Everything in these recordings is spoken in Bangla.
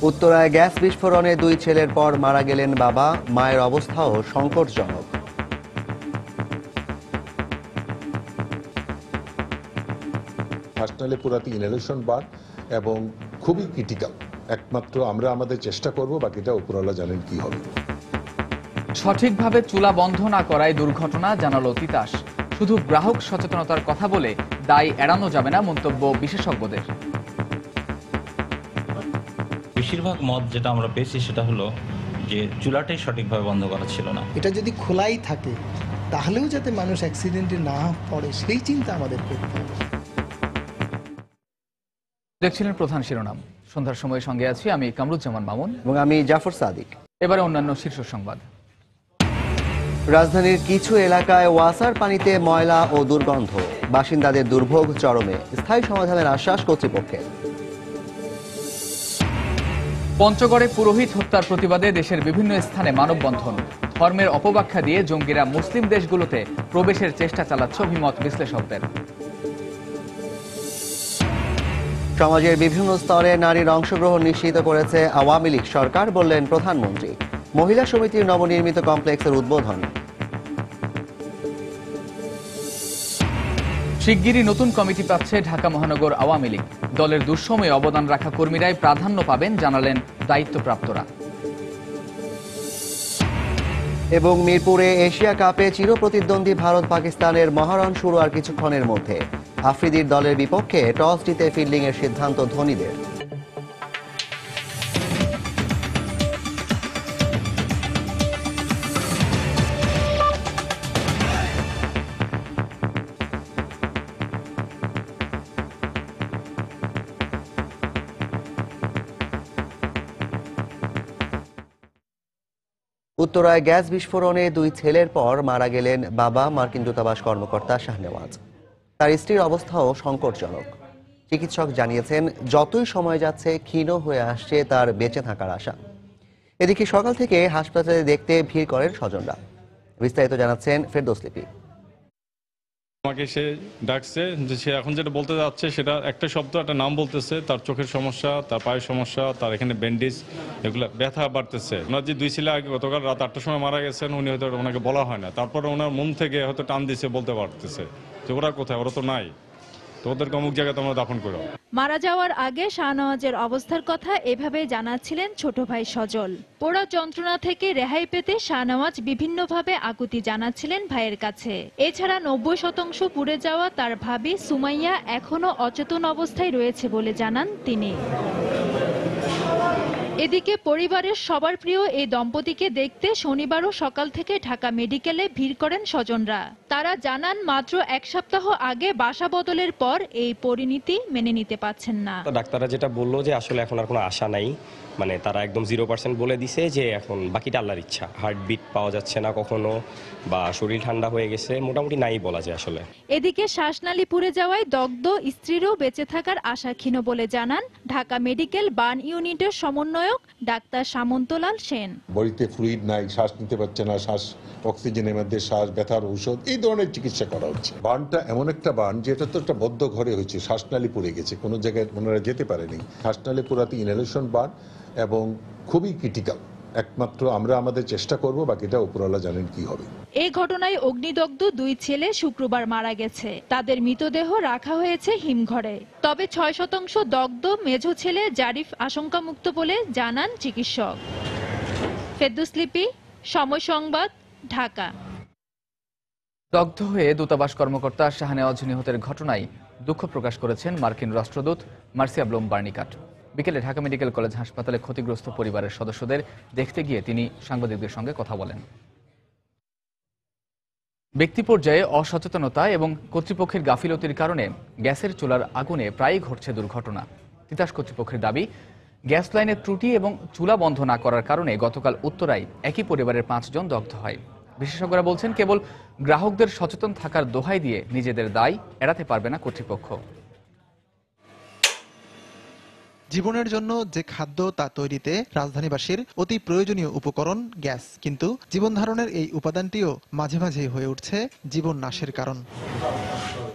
উত্তরায় গ্যাস বিস্ফোরণে 2 ছেলের পর মারা গেলেন বাবা, মায়ের অবস্থাও সংকটজনক। হাসনালে পুরাতে ইনহেলেশন বার এবং খুবই ক্রিটিক্যাল। একমাত্র আমরা আমাদের চেষ্টা করব, বাকিটা উপরওয়ালা জানেন কি হবে। সঠিকভাবে চুলা বন্ধ না করায় দুর্ঘটনা, জানালো তিতাস। শুধু গ্রাহক সচেতনতার কথা বলে দায় এড়ানো যাবে না, মন্তব্য বিশেষজ্ঞদের। বেশিরভাগ মত যেটা আমরা পেয়েছি সেটা হলো যে চুলাটাই সঠিকভাবে বন্ধ করা ছিল না। এটা যদি খোলাই থাকে তাহলেও যাতে মানুষ অ্যাক্সিডেন্টে না পড়ে সেই চিন্তা আমাদের করতে হবে। দেখছিলেন প্রধান শিরোনাম। সন্ধ্যার সময় সঙ্গে আছি আমি কামরুজ্জামান মামুন এবং আমি জাফর সাদিক। এবারে অন্যান্য শীর্ষ সংবাদ। রাজধানীর কিছু এলাকায় ওয়াসার পানিতে ময়লা ও দুর্গন্ধ, বাসিন্দাদের দুর্ভোগ চরমে, স্থায়ী সমাধানের আশ্বাস কর্তৃপক্ষের। পঞ্চগড়ে পুরোহিত হত্যার প্রতিবাদে দেশের বিভিন্ন স্থানে মানববন্ধন। ধর্মের অপব্যাখ্যা দিয়ে জঙ্গিরা মুসলিম দেশগুলোতে প্রবেশের চেষ্টা চালাচ্ছে অভিমত বিশ্লেষকদের। সমাজের বিভিন্ন স্তরে নারীর অংশগ্রহণ নিশ্চিত করেছে আওয়ামী লীগ সরকার, বললেন প্রধানমন্ত্রী। মহিলা সমিতির নবনির্মিত কমপ্লেক্সের উদ্বোধন। শিগগিরই নতুন কমিটি পাচ্ছে ঢাকা মহানগর আওয়ামী লীগ। দলের দুঃসময়ে অবদান রাখা কর্মীরাই প্রাধান্য পাবেন, জানালেন দায়িত্বপ্রাপ্তরা। এবং মিরপুরে এশিয়া কাপে চিরপ্রতিদ্বন্দ্বী ভারত পাকিস্তানের মহারণ শুরু আর কিছুক্ষণের মধ্যে। আফ্রিদির দলের বিপক্ষে টস জিতে ফিল্ডিংয়ের সিদ্ধান্ত ধোনিদের। উত্তরায় গ্যাস বিস্ফোরণে 2 ছেলের পর মারা গেলেন বাবা, মার্কিন দূতাবাস কর্মকর্তা শাহনেওয়াজ। তার স্ত্রীর অবস্থাও সংকটজনক। চিকিৎসক জানিয়েছেন, যতই সময় যাচ্ছে ক্ষীণ হয়ে আসছে তার বেঁচে থাকার আশা। এদিকে সকাল থেকে হাসপাতালে দেখতে ভিড় করেন স্বজনরা। বিস্তারিত জানাচ্ছেন ফেরদৌস লিপি। আমাকে সে ডাকছে যে সে এখন যেটা বলতে যাচ্ছে সেটা একটা শব্দ, একটা নাম বলতেছে। তার চোখের সমস্যা, তার পায়ের সমস্যা, তার এখানে ব্যান্ডেজ, এগুলো ব্যথা বাড়তেছে। ওনার যে 2 ছেলে আগে গতকাল রাত 8টার সময় মারা গেছেন, উনি হয়তো ওনাকে বলা হয় না, তারপরে ওনার মন থেকে হয়তো টান দিছে, বলতে পারতেছে যে ওরা কোথায়, ওরা তো নাই, তো ওদেরকে অমুক জায়গায় তোমরা দাফন করো। মারা যাওয়ার আগে শাহনওয়াজের অবস্থার কথা এভাবে জানাচ্ছিলেন ছোট ভাই সজল। পোড়া যন্ত্রণা থেকে রেহাই পেতে শাহনওয়াজ বিভিন্নভাবে আকুতি জানাচ্ছিলেন ভাইয়ের কাছে। এছাড়া 90% পুড়ে যাওয়া তার ভাবি সুমাইয়া এখনো অচেতন অবস্থায় রয়েছে বলে জানান তিনি। এদিকে পরিবারের সবার প্রিয় এই দম্পতিকে দেখতে শনিবারও সকাল থেকে ঢাকা মেডিকেলে ভিড় করেন স্বজনরা। তারা জানান, মাত্র 1 সপ্তাহ আগে বাসা বদলের পর এই পরিণতি মেনে নিতে পারছেন না। ডাক্তাররা যেটা বললো যে আসলে এখন আর কোনো আশা নাই, মানে তারা একদম 0% বলে দিছে যে এখন বাকিটা আল্লাহর ইচ্ছা। হার্টবিট পাওয়া যাচ্ছে না কখনো, বা শরীর ঠান্ডা হয়ে গেছে, মোটামুটি নাই বলা যায় আসলে। এদিকে শ্বাসনালী পুড়ে যাওয়ায় দগ্ধ স্ত্রীরও বেঁচে থাকার আশা ক্ষীণ বলে জানান ঢাকা মেডিকেল বার্ন ইউনিটের সমন্বয়ক ডাক্তার সামন্তলাল সেন। বডিতে ফ্লুইড নাই, শ্বাস নিতে পারছে না, শ্বাস অক্সিজেনের মধ্যে শ্বাস, ব্যথার ঔষধ, এই ধরনের চিকিৎসা করা হচ্ছে। বার্নটা এমন একটা বার্ন যেটা তো একটা বদ্ধ ঘরে হয়েছে, শ্বাসনালী পুড়ে গেছে, কোনো জায়গায় ওনারা যেতে পারেনি। শ্বাসনালী পুরাতে ইনহেলেশন বার্ন এবং খুবই ক্রিটিক্যাল। একমাত্র আমরা আমাদের চেষ্টা করব, বাকিটা উপরওয়ালা জানেন কি হবে। এই ঘটনায় অগ্নিদগ্ধ 2 ছেলে শুক্রবার মারা গেছে। তাদের মৃতদেহ রাখা হয়েছে হিমঘরে। তবে 6% দগ্ধ মেঝো ছেলে জারিফ আশঙ্কামুক্ত বলে জানান চিকিৎসক। ফেরদৌস লিপি, সময় সংবাদ, ঢাকা। দগ্ধ হয়ে দূতাবাস কর্মকর্তা শাহনেওয়াজ নিহতের ঘটনায় দুঃখ প্রকাশ করেছেন মার্কিন রাষ্ট্রদূত মার্সিয়া ব্লুম বার্নিকাট। বিকেলে ঢাকা মেডিকেল কলেজ হাসপাতালে ক্ষতিগ্রস্ত পরিবারের সদস্যদের দেখতে গিয়ে তিনি সাংবাদিকদের সঙ্গে কথা বলেন। ব্যক্তি পর্যায়ে অসচেতনতা এবং কর্তৃপক্ষের গাফিলতির কারণে গ্যাসের চুলার আগুনে প্রায়ই ঘটছে দুর্ঘটনা। তিতাস কর্তৃপক্ষের দাবি, গ্যাস লাইনের ত্রুটি এবং চুলা বন্ধ না করার কারণে গতকাল উত্তরায় একই পরিবারের 5 জন দগ্ধ হয়। বিশেষজ্ঞরা বলছেন, কেবল গ্রাহকদের সচেতন থাকার দোহাই দিয়ে নিজেদের দায় এড়াতে পারবে না কর্তৃপক্ষ। জীবনের জন্য যে খাদ্য তা তৈরিতে রাজধানীবাসীর অতি প্রয়োজনীয় উপকরণ গ্যাস, কিন্তু জীবন ধারণের এই উপাদানটিও মাঝে মাঝে হয়ে উঠছে জীবন নাশের কারণ।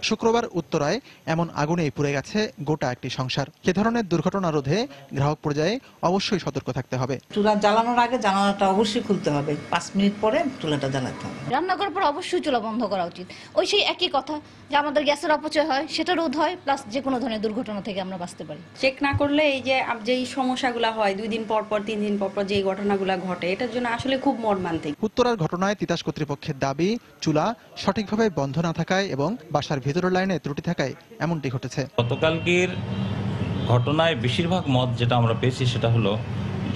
শুক্রবার উত্তরায় এমন আগুনেই পুড়ে গেছে গোটা একটি সংসার। এ ধরনের দুর্ঘটনা রোধে গ্রাহক পর্যায়ে অবশ্যই সতর্ক থাকতে হবে। চুলা জ্বালানোর আগে জানালাটা অবশ্যই খুলতে হবে, 5 মিনিট পরে চুলাটা জ্বালাতে হবে। রান্না করার পর অবশ্যই চুলা বন্ধ করা উচিত। ওই সেই একই কথা যে আমাদের গ্যাসের অপচয় হয়, সেটা রোধ হয়, প্লাস যে কোনো ধরনের দুর্ঘটনা থেকে আমরা বাঁচতে পারি। চেক না করলে এই যে যেই সমস্যাগুলো হয় 2 দিন পর পর 3 দিন পর পর যে ঘটনাগুলো ঘটে, এটার জন্য আসলে খুব মর্মান্তিক। উত্তরার ঘটনায় তিতাস কর্তৃপক্ষের দাবি, চুলা সঠিকভাবে বন্ধ না থাকায় এবং বাসার ভেতরের লাইনে ত্রুটি থাকায় এমনটি ঘটেছে। গতকালকের ঘটনায় বেশিরভাগ মত যেটা আমরা পেয়েছি সেটা হলো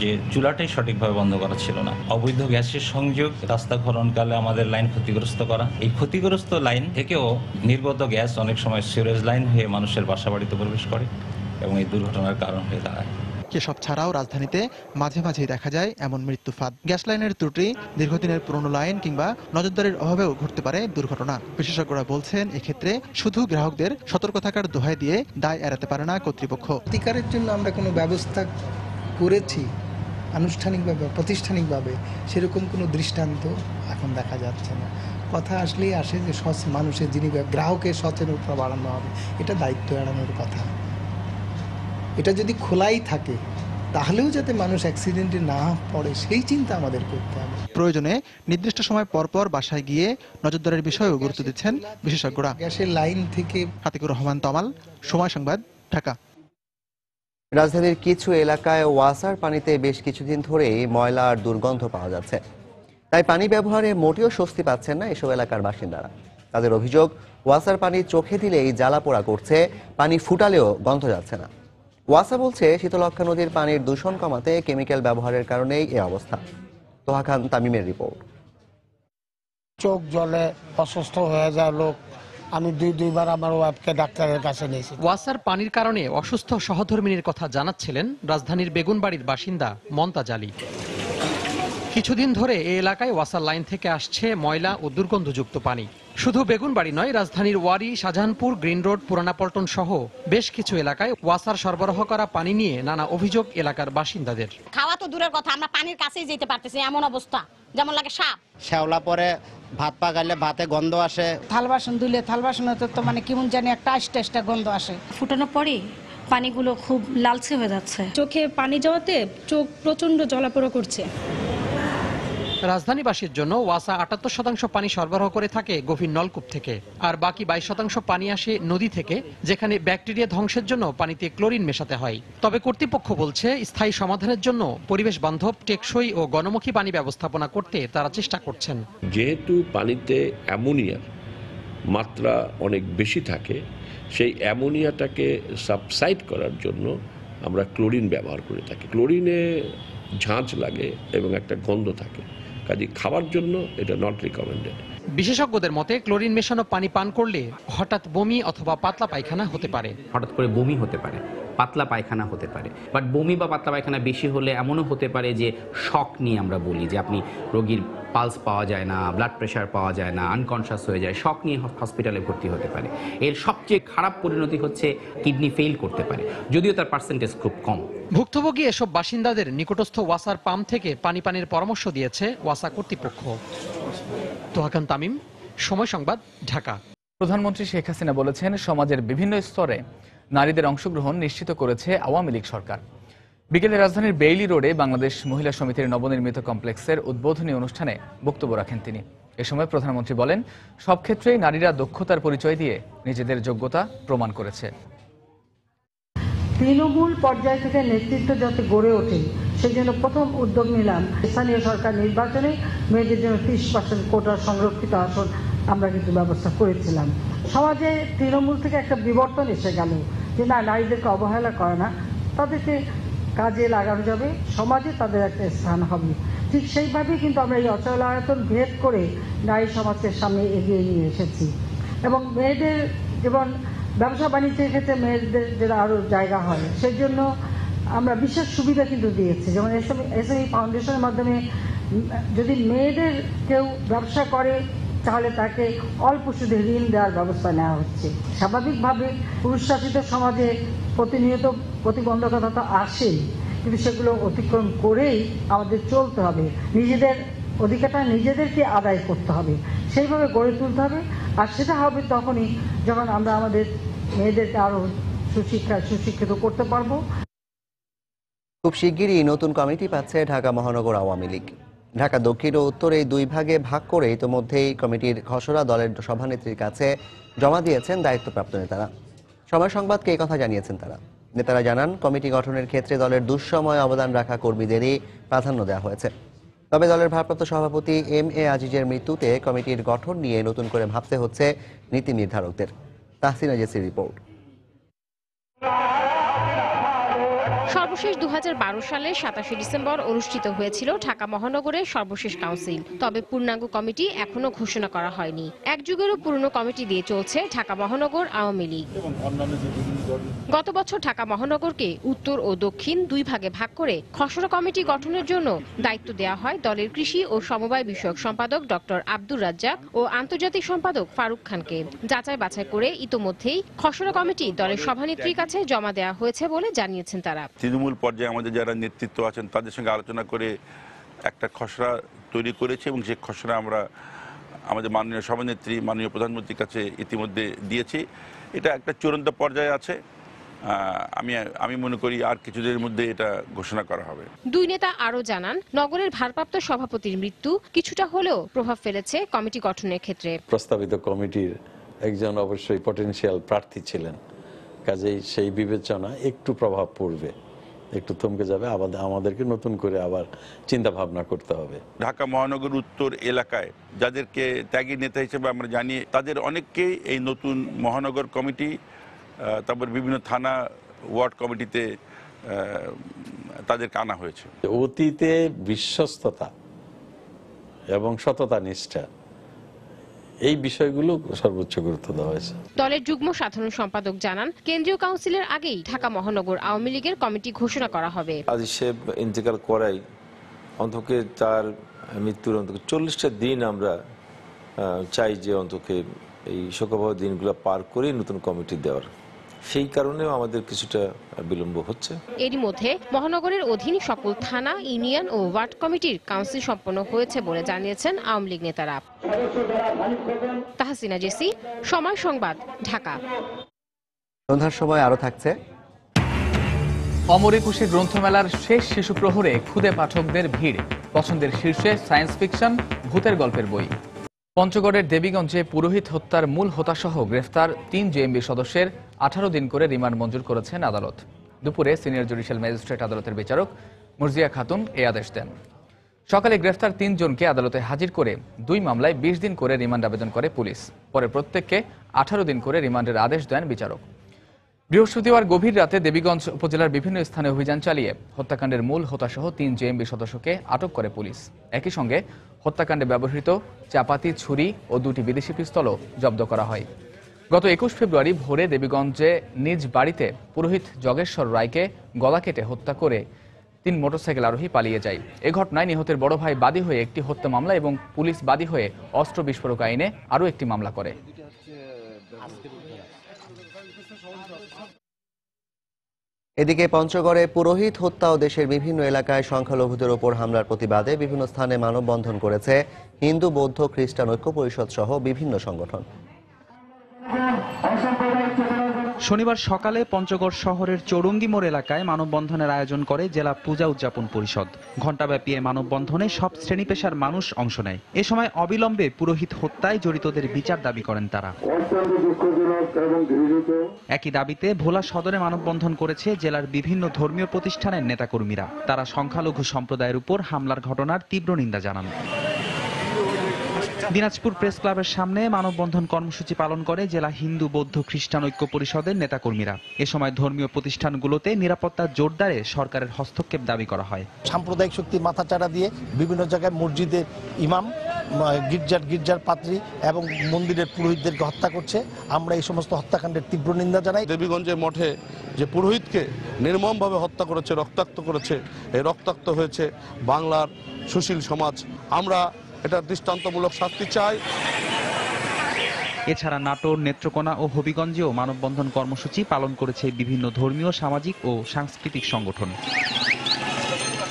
যে চুলাটাই সঠিকভাবে বন্ধ করা ছিল না। অবৈধ গ্যাসের সংযোগ, রাস্তা খননকালে আমাদের লাইন ক্ষতিগ্রস্ত করা, এই ক্ষতিগ্রস্ত লাইন থেকেও নির্গত গ্যাস অনেক সময় সিউরেজ লাইন হয়ে মানুষের বাসা বাড়িতে প্রবেশ করে এবং এই দুর্ঘটনার কারণ হয়ে দাঁড়ায়। এসব ছাড়াও রাজধানীতে মাঝে মাঝেই দেখা যায় এমন মৃত্যু ফাঁদ। গ্যাস লাইনের ত্রুটি, দীর্ঘদিনের পুরনো লাইন কিংবা নজরদারির অভাবেও ঘটতে পারে দুর্ঘটনা। বিশেষজ্ঞরা বলছেন, এক্ষেত্রে শুধু গ্রাহকদের সতর্ক থাকার দোহাই দিয়ে দায় এড়াতে পারে না কর্তৃপক্ষ। প্রতিকারের জন্য আমরা কোনো ব্যবস্থা করেছি আনুষ্ঠানিকভাবে, প্রাতিষ্ঠানিকভাবে সেরকম কোনো দৃষ্টান্ত এখন দেখা যাচ্ছে না। কথা আসলেই আসে যে মানুষের যিনি গ্রাহকের সচেতনতা বাড়ানো হবে, এটা দায়িত্ব এড়ানোর কথা। এটা যদি খোলাই থাকে তাহলেও যাতে মানুষ অ্যাক্সিডেন্টে না পড়ে সেই চিন্তা আমাদের করতে হবে। প্রয়োজনে নির্দিষ্ট সময় পরপর বাসায় গিয়ে নজরদারির বিষয়েও গুরুত্ব দিচ্ছেন বিশেষজ্ঞরা। গ্যাসের লাইন থেকে আতিকুর রহমান তমাল, সময় সংবাদ, ঢাকা। রাজধানীর কিছু এলাকায় ওয়াসার পানিতে বেশ কিছুদিন ধরেই ময়লা আর দুর্গন্ধ পাওয়া যাচ্ছে। তাই পানি ব্যবহারে মোটেও স্বস্তি পাচ্ছেন না এসব এলাকার বাসিন্দারা। তাদের অভিযোগ, ওয়াসার পানি চোখে দিলেই জ্বালা পোড়া করছে, পানি ফুটালেও গন্ধ যাচ্ছে না। ওয়াসা বলছে, শীতলক্ষ্যা নদীর পানির দূষণ কমাতে কেমিক্যাল ব্যবহারের কারণেই এই অবস্থা। তোহা খান তামিমের রিপোর্ট। চোখ জলে অসুস্থ হয়ে যায় লোক। আমি দুইবার আমার ওয়াইফকে ডাক্তারের কাছে নিয়েছি। ওয়াসার পানির কারণে অসুস্থ সহধর্মিনীর কথা জানাচ্ছিলেন রাজধানীর বেগুনবাড়ির বাসিন্দা মমতাজ আলী। কিছুদিন ধরে এই এলাকায় ওয়াসার লাইন থেকে আসছে ময়লা ও দুর্গন্ধযুক্ত পানি। শুধু বেগুনবাড়ি নয়, রাজধানীর ওয়ারি, শাহজাহানপুর, গ্রিন রোড, পুরানা পল্টন সহ বেশ কিছু এলাকায় ওয়াসার সরবরাহ করা পানি নিয়ে নানা অভিযোগ এলাকার বাসিন্দাদের। খাওয়া তো দূরের কথা, আমরা পানির কাছেই যেতে পারতেছি এমন অবস্থা, যেমন লাগে সাপ। শ্যাওলা পরে ভাত পাকালে ভাতে গন্ধ আসে। থাল বাসন ধুলে থাল বাসনতে তো মানে কেমন জানি একটা আস্তে গন্ধ আসে। ফুটানোর পরে পানিগুলো খুব লালচে হয়ে যাচ্ছে। চোখে পানি যাওয়াতে চোখ প্রচন্ড জ্বালাপোড়া করছে। রাজধানীবাসীর জন্য ওয়াসা ৭৮% পানি সরবরাহ করে থাকে গভীর নলকূপ থেকে, আর বাকি 22% পানি আসে নদী থেকে, যেখানে ব্যাকটেরিয়া ধ্বংসের জন্য পানিতে ক্লোরিন মেশাতে হয়। তবে কর্তৃপক্ষ বলছে, স্থায়ী সমাধানের জন্য পরিবেশ বান্ধব, টেকসই ও গণমুখী পানি ব্যবস্থাপনা করতে তারা চেষ্টা করছেন। যেহেতু পানিতে অ্যামোনিয়ার মাত্রা অনেক বেশি থাকে, সেই অ্যামোনিয়াটাকে সাবসাইড করার জন্য আমরা ক্লোরিন ব্যবহার করে থাকি। ক্লোরিনে ঝাঁঝ লাগে এবং একটা গন্ধ থাকে, কাজে খাওয়ার জন্য এটা নট রিকমেন্ডেড। বিশেষজ্ঞদের মতে, ক্লোরিন মেশানো পানি পান করলে হঠাৎ বমি অথবা পাতলা পায়খানা হতে পারে। হঠাৎ করে বমি হতে পারে, পাতলা পায়খানা হতে পারে। বাট বমি বা পাতলা পায়খানা বেশি হলে এমনও হতে পারে যে শক নিয়ে আমরা বলি যে আপনি রোগীর পালস পাওয়া যায় না, ব্লাড প্রেশার পাওয়া যায় না, আনকনশাস হয়ে যায়, শক নিয়ে হসপিটালে ভর্তি হতে পারে। এর সবচেয়ে খারাপ পরিণতি হচ্ছে কিডনি ফেল করতে পারে, যদিও তার পার্সেন্টেজ খুব কম। ভুক্তভোগী এসব বাসিন্দাদের নিকটস্থ ওয়াসার পাম্প থেকে পানির পরামর্শ দিয়েছে ওয়াসা কর্তৃপক্ষ। তোহা খান তামিম, সময় সংবাদ, ঢাকা। প্রধানমন্ত্রী শেখ হাসিনা বলেছেন, সমাজের বিভিন্ন স্তরে নারীদের অংশগ্রহণ নিশ্চিত করেছে আওয়ামী লীগ সরকার। বিকেলে রাজধানীর বেইলি রোডে বাংলাদেশ মহিলা সমিতির নবনির্মিত কমপ্লেক্সের উদ্বোধনী অনুষ্ঠানে বক্তব্য রাখেন তিনি। এ সময় প্রধানমন্ত্রী বলেন, সব ক্ষেত্রেই নারীরা দক্ষতার পরিচয় দিয়ে নিজেদের যোগ্যতা প্রমাণ করেছে। তৃণমূল পর্যায় থেকে নেতৃত্ব যাতে গড়ে ওঠে সেজন্য প্রথম উদ্যোগ নিলাম, স্থানীয় সরকার নির্বাচনে মেয়েদের জন্য 30% কোটা সংরক্ষিত আসন আমরা কিন্তু ব্যবস্থা করেছিলাম। সমাজে তৃণমূল থেকে একটা বিবর্তন এসে গেল যে না, নারীদেরকে অবহেলা করে না, তাদেরকে কাজে লাগানো যাবে, সমাজে তাদের একটা স্থান হবে। ঠিক সেইভাবেই কিন্তু আমরা এই অচল আয়তন ভেদ করে নারী সমাজের সামনে এগিয়ে নিয়ে এসেছি। এবং মেয়েদের যেমন ব্যবসা বাণিজ্যের ক্ষেত্রে মেয়েদের যেটা আরও জায়গা হয়, সেই জন্য আমরা বিশেষ সুবিধা কিন্তু দিয়েছি। যেমন এসএমই ফাউন্ডেশনের মাধ্যমে যদি মেয়েদের কেউ ব্যবসা করে তাহলে তাকে অল্প সুদে ঋণ দেওয়ার ব্যবস্থা নেওয়া হচ্ছে। স্বাভাবিকভাবে পুরুষশাসিত সমাজে প্রতিনিয়ত প্রতিবন্ধকতা তো আসেই, কিন্তু সেগুলো অতিক্রম করেই আমাদের চলতে হবে। নিজেদের অধিকারটা নিজেদেরকে আদায় করতে হবে, সেইভাবে গড়ে তুলতে হবে। আর সেটা হবে তখনই যখন আমরা আমাদের মেয়েদেরকে আরো সুশিক্ষিত করতে পারবো। খুব শিগগিরই নতুন কমিটি পাচ্ছে ঢাকা মহানগর আওয়ামী লীগ। ঢাকা দক্ষিণ ও উত্তর এই দুই ভাগে ভাগ করে ইতোমধ্যেই কমিটির খসড়া দলের সভানেত্রীর কাছে জমা দিয়েছেন দায়িত্বপ্রাপ্ত নেতারা। সময় সংবাদকে এই কথা জানিয়েছেন তারা। নেতারা জানান, কমিটি গঠনের ক্ষেত্রে দলের দুঃসময় অবদান রাখা কর্মীদেরই প্রাধান্য দেওয়া হয়েছে। তবে দলের ভারপ্রাপ্ত সভাপতি এম.এ. আজিজের মৃত্যুতে কমিটির গঠন নিয়ে নতুন করে ভাবতে হচ্ছে নীতি নির্ধারকদের। তাহসিনা জেসির রিপোর্ট। সর্বশেষ 2012 সালের 27 ডিসেম্বর অনুষ্ঠিত হয়েছিল ঢাকা মহানগরের সর্বশেষ কাউন্সিল। তবে পূর্ণাঙ্গ কমিটি এখনো ঘোষণা করা হয়নি। এক যুগেরও পুরনো কমিটি দিয়ে চলছে ঢাকা মহানগর আওয়ামী লীগ। গত বছর ঢাকা মহানগরকে উত্তর ও দক্ষিণ দুই ভাগে ভাগ করে খসড়া কমিটি গঠনের জন্য দায়িত্ব দেওয়া হয় দলের কৃষি ও সমবায় বিষয়ক সম্পাদক ডক্টর আব্দুর রাজ্জাক ও আন্তর্জাতিক সম্পাদক ফারুক খানকে। যাচাই বাছাই করে ইতোমধ্যেই খসড়া কমিটি দলের সভানেত্রীর কাছে জমা দেওয়া হয়েছে বলে জানিয়েছেন তারা। তৃণমূল পর্যায়ে আমাদের যারা নেতৃত্ব আছেন তাদের সঙ্গে আলোচনা করে একটা খসড়া তৈরি করেছে এবং সেই খসড়া আমরা আমাদের মাননীয় সভানেত্রী, মাননীয় প্রধানমন্ত্রীর কাছে ইতিমধ্যে দিয়েছি। এটা একটা চূড়ান্ত পর্যায়ে আছে। আমি মনে করি আর কিছুদিনের মধ্যে এটা ঘোষণা করা হবে। দুই নেতা আরও জানান, নগরের ভারপ্রাপ্ত সভাপতির মৃত্যু কিছুটা হলেও প্রভাব ফেলেছে কমিটি গঠনের ক্ষেত্রে। প্রস্তাবিত কমিটির একজন অবশ্যই পটেনশিয়াল প্রার্থী ছিলেন, কাজেই সেই বিবেচনা একটু প্রভাব পড়বে, একটু থমকে যাবে। আমাদেরকে নতুন করে আবার চিন্তা ভাবনা করতে হবে। ঢাকা মহানগর উত্তর এলাকায় যাদেরকে ত্যাগী নেতা হিসেবে আমরা জানি, তাদের অনেককেই এই নতুন মহানগর কমিটি, তারপর বিভিন্ন থানা ওয়ার্ড কমিটিতে তাদেরকে আনা হয়েছে। অতীতে বিশ্বস্ততা এবং সততা নিষ্ঠা, এই বিষয়গুলো সর্বোচ্চ গুরুত্ব দেওয়া হয়েছে। দলের যুগ্ম সাধারণ সম্পাদক জানান, কেন্দ্রীয় কাউন্সিলের আগেই ঢাকা মহানগর আওয়ামী লীগের কমিটি ঘোষণা করা হবে। আজিজ সাহেব ইন্তেকাল করাই অন্তকে তার মৃত্যুর অন্তকে 40টা দিন আমরা চাই যে অন্তকে এই শোকাবহ দিনগুলো পার করে নতুন কমিটি দেওয়ার। সেই কারণেও আমাদের কিছুটা বিলম্ব হচ্ছে। এরই মধ্যে মহানগরের অধীন সকল থানা, ইউনিয়ন ও ওয়ার্ড কমিটির কাউন্সিল সম্পন্ন হয়েছে বলে জানিয়েছেন আওয়ামী লীগ নেতারা। তাহসিনা জেসি, সময় সংবাদ, ঢাকা। সন্ধ্যার সময় আরো থাকছে অমর একুশে গ্রন্থমেলার শেষ শিশু প্রহরে ক্ষুদে পাঠকদের ভিড়। পছন্দের শীর্ষে সায়েন্স ফিকশন, ভূতের গল্পের বই। পঞ্চগড়ের দেবীগঞ্জে পুরোহিত হত্যার মূল হোতাসহ গ্রেফতার 3 জেএমবি সদস্যের 18 দিন করে রিমান্ড মঞ্জুর করেছেন আদালত। দুপুরে সিনিয়র জুডিশিয়াল ম্যাজিস্ট্রেট আদালতের বিচারক মুরজিয়া খাতুন এই আদেশ দেন। সকালে গ্রেফতার 3 জনকে আদালতে হাজির করে 2 মামলায় 20 দিন করে রিমান্ড আবেদন করে পুলিশ। পরে প্রত্যেককে 18 দিন করে রিমান্ডের আদেশ দেন বিচারক। বৃহস্পতিবার গভীর রাতে দেবীগঞ্জ উপজেলার বিভিন্ন স্থানে অভিযান চালিয়ে হত্যাকাণ্ডের মূল হোতাসহ 3 জেএমবি সদস্যকে আটক করে পুলিশ। একই সঙ্গে হত্যাকাণ্ডে ব্যবহৃত চাপাতি, ছুরি ও 2টি বিদেশি পিস্তলও জব্দ করা হয়। গত 21 ফেব্রুয়ারি ভোরে দেবীগঞ্জে নিজ বাড়িতে পুরোহিত জগেশ্বর রায়কে গলা কেটে হত্যা করে 3 মোটরসাইকেল আরোহী পালিয়ে যায়। এ ঘটনায় নিহতের বড় ভাই বাদী হয়ে একটি হত্যা মামলা এবং পুলিশ বাদী হয়ে অস্ত্র বিস্ফোরক আইনে আরও একটি মামলা করে। এদিকে পঞ্চগড়ে পুরোহিত হত্যা ও দেশের বিভিন্ন এলাকায় সংখ্যালঘুদের ওপর হামলার প্রতিবাদে বিভিন্ন স্থানে মানববন্ধন করেছে হিন্দু, বৌদ্ধ, খ্রিস্টান ঐক্য পরিষদ সহ বিভিন্ন সংগঠন। শনিবার সকালে পঞ্চগড় শহরের চৌরঙ্গি মোড় এলাকায় মানববন্ধনের আয়োজন করে জেলা পূজা উদযাপন পরিষদ। ঘণ্টাব্যাপী এই মানববন্ধনে সব শ্রেণী পেশার মানুষ অংশ নেয়। এ সময় অবিলম্বে পুরোহিত হত্যায় জড়িতদের বিচার দাবি করেন তারা। একই দাবিতে ভোলা সদরে মানববন্ধন করেছে জেলার বিভিন্ন ধর্মীয় প্রতিষ্ঠানের নেতাকর্মীরা। তারা সংখ্যালঘু সম্প্রদায়ের উপর হামলার ঘটনার তীব্র নিন্দা জানান। দিনাজপুর প্রেস ক্লাবের সামনে মানববন্ধন কর্মসূচি পালন করে জেলা হিন্দু, বৌদ্ধ, খ্রিস্টান ঐক্য পরিষদের নেতাকর্মীরা। এ সময় ধর্মীয় প্রতিষ্ঠানগুলোতে নিরাপত্তা জোরদারে সরকারের হস্তক্ষেপ দাবি করা হয়। সাম্প্রদায়িক শক্তি মাথাচাড়া দিয়ে বিভিন্ন জায়গায় মসজিদের ইমাম, গির্জার পাত্রী এবং মন্দিরের পুরোহিতদেরকে হত্যা করছে। আমরা এই সমস্ত হত্যাকাণ্ডের তীব্র নিন্দা জানাই। দেবীগঞ্জের মঠে যে পুরোহিতকে নির্মমভাবে হত্যা করেছে, রক্তাক্ত করেছে, এই রক্তাক্ত হয়েছে বাংলার সুশীল সমাজ। আমরা এটা দৃষ্টান্তমূলক শাস্তি চাই। এছাড়া নাটোর, নেত্রকোনা ও হবিগঞ্জেও মানববন্ধন কর্মসূচি পালন করেছে বিভিন্ন ধর্মীয়, সামাজিক ও সাংস্কৃতিক সংগঠন।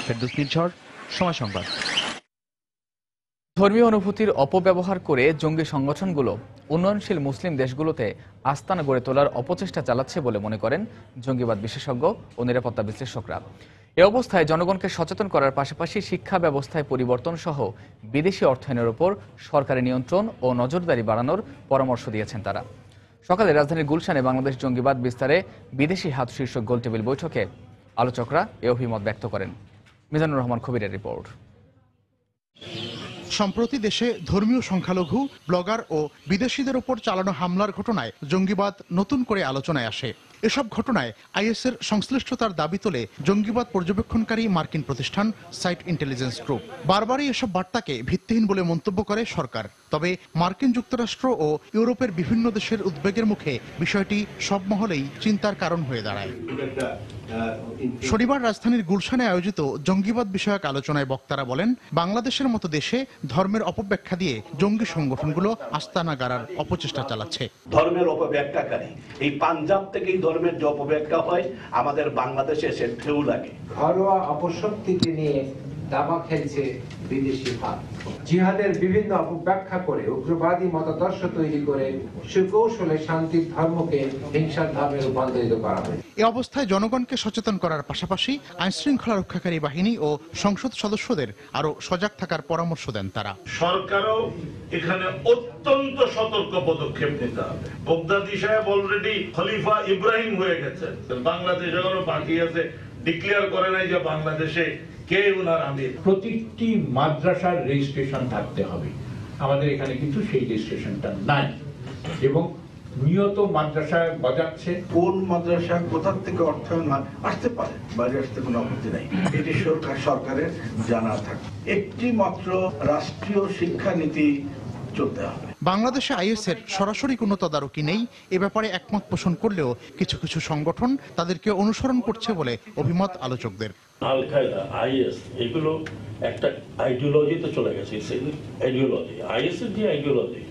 ফেরদৌস নির্ঝর, সময় সংবাদ। ধর্মীয় অনুভূতির অপব্যবহার করে জঙ্গি সংগঠনগুলো উন্নয়নশীল মুসলিম দেশগুলোতে আস্তানা গড়ে তোলার অপচেষ্টা চালাচ্ছে বলে মনে করেন জঙ্গিবাদ বিশেষজ্ঞ ও নিরাপত্তা বিশ্লেষকরা। এ অবস্থায় জনগণকে সচেতন করার পাশাপাশি শিক্ষা ব্যবস্থায় পরিবর্তন সহ বিদেশি অর্থায়নের ওপর সরকারি নিয়ন্ত্রণ ও নজরদারি বাড়ানোর পরামর্শ দিয়েছেন তারা। সকালে রাজধানীর গুলশানে বাংলাদেশ জঙ্গিবাদ বিস্তারে বিদেশি হাত শীর্ষক গোলটেবিল বৈঠকে আলোচকরা এ অভিমত ব্যক্ত করেন। মিজানুর রহমান কবিরের রিপোর্ট। সম্প্রতি দেশে ধর্মীয় সংখ্যালঘু ব্লগার ও বিদেশিদের উপর চালানো হামলার ঘটনায় জঙ্গিবাদ নতুন করে আলোচনায় আসে। এসব ঘটনায় আইএসের সংশ্লিষ্টতার দাবি তোলে জঙ্গিবাদ পর্যবেক্ষণকারী মার্কিন প্রতিষ্ঠান সাইট ইন্টেলিজেন্স গ্রুপ। বারবারই এসব বার্তাকে ভিত্তিহীন বলে মন্তব্য করে সরকার। তবে মার্কিন যুক্তরাষ্ট্র ও ইউরোপের বিভিন্ন দেশের উদ্বেগের মুখে বিষয়টি সব মহলেই চিন্তার কারণ হয়ে দাঁড়ায়। শনিবার রাজধানীর গুলশানে আয়োজিত জঙ্গিবাদ বিষয়ক আলোচনায় বক্তারা বলেন, বাংলাদেশের মতো দেশে ধর্মের অপব্যাখ্যা দিয়ে জঙ্গি সংগঠনগুলো আস্তানা গাড়ার অপচেষ্টা চালাচ্ছে। ধর্মের অপব্যাখ্যাকারী এই পাঞ্জাব থেকে এই ধর্মের যে অপব্যাখ্যা হয় আমাদের বাংলাদেশে এসে ঢেউ লাগে। ঘরোয়া অপশক্তিকে নিয়ে দাবা খেলছে বিদেশি হাত। জিহাদের বিভিন্ন অপব্যাখ্যা করে উগ্রবাদী মতাদর্শ তৈরি করে সুকৌশলে শান্তির ধর্মকে হিংসার ধর্মে রূপান্তরিত করা হয়। এ অবস্থায় জনগণকে সচেতন করার পাশাপাশি আইনশৃঙ্খলা রক্ষাকারী বাহিনী ও সংসদ সদস্যদের আরো সজাগ থাকার পরামর্শ দেন তারা। সরকারও এখানে অত্যন্ত সতর্ক পদক্ষেপ নিতে হবে। বগদাদি সাহেব অলরেডি খলিফা ইব্রাহিম হয়ে গেছেন, বাংলাদেশ এখনো বাকি আছে, ডিক্লেয়ার করে নাই যে বাংলাদেশে কে উনার আমির। প্রতিটি মাদ্রাসার রেজিস্ট্রেশন থাকতে হবে, আমাদের এখানে কিন্তু সেই রেজিস্ট্রেশনটা নাই এবং নিয়ত মাদ্রাসায় বাজাচ্ছে। কোন মাদ্রাসা কোথা থেকে অর্থায়ন আসতে পারে, বাইরে আসতে কোনো আপত্তি নাই, এটি সরকারের জানা থাকে। একটি মাত্র রাষ্ট্রীয় শিক্ষানীতি চলতে হবে। বাংলাদেশে আইএসের সরাসরি কোনো তদারকি নেই, এ ব্যাপারে একমত পোষণ করলেও কিছু কিছু সংগঠন তাদেরকে অনুসরণ করছে বলে অভিমত আলোচকদের। আল কায়দা, আইএস এগুলো একটা আইডিওলজিতে চলে গেছে। আইডিওলজি আইএস এর যে আইডিওলজি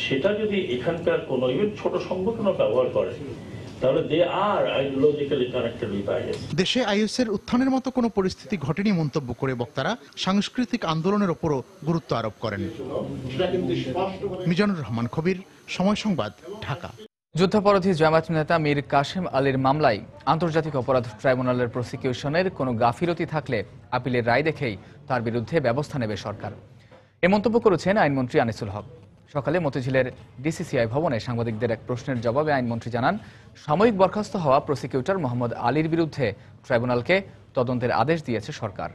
সেটা যদি এখানকার কোনো ইভেন ছোট সংগঠনও ব্যবহার করে তাহলে দে আর আইডিওলজিক্যালি কানেক্টেড উইথ আইএস। দেশে আইএসের উত্থানের মতো কোনো পরিস্থিতি ঘটেনি মন্তব্য করে বক্তারা সাংস্কৃতিক আন্দোলনের ওপরও গুরুত্ব আরোপ করেন। মিজানুর রহমান কবির, সময় সংবাদ, ঢাকা। যুদ্ধাপরাধী জামায়াত নেতা মীর কাশেম আলীর মামলায় আন্তর্জাতিক অপরাধ ট্রাইব্যুনালের প্রসিকিউশনের কোনো গাফিলতি থাকলে আপিলের রায় দেখেই তার বিরুদ্ধে ব্যবস্থা নেবে সরকার। এ মন্তব্য করেছেন আইনমন্ত্রী আনিসুল হক। সকালে মতিঝিলের ডিসিসিআই ভবনে সাংবাদিকদের এক প্রশ্নের জবাবে আইনমন্ত্রী জানান, সাময়িক বরখাস্ত হওয়া প্রসিকিউটর মোহাম্মদ আলীর বিরুদ্ধে ট্রাইব্যুনালকে তদন্তের আদেশ দিয়েছে সরকার।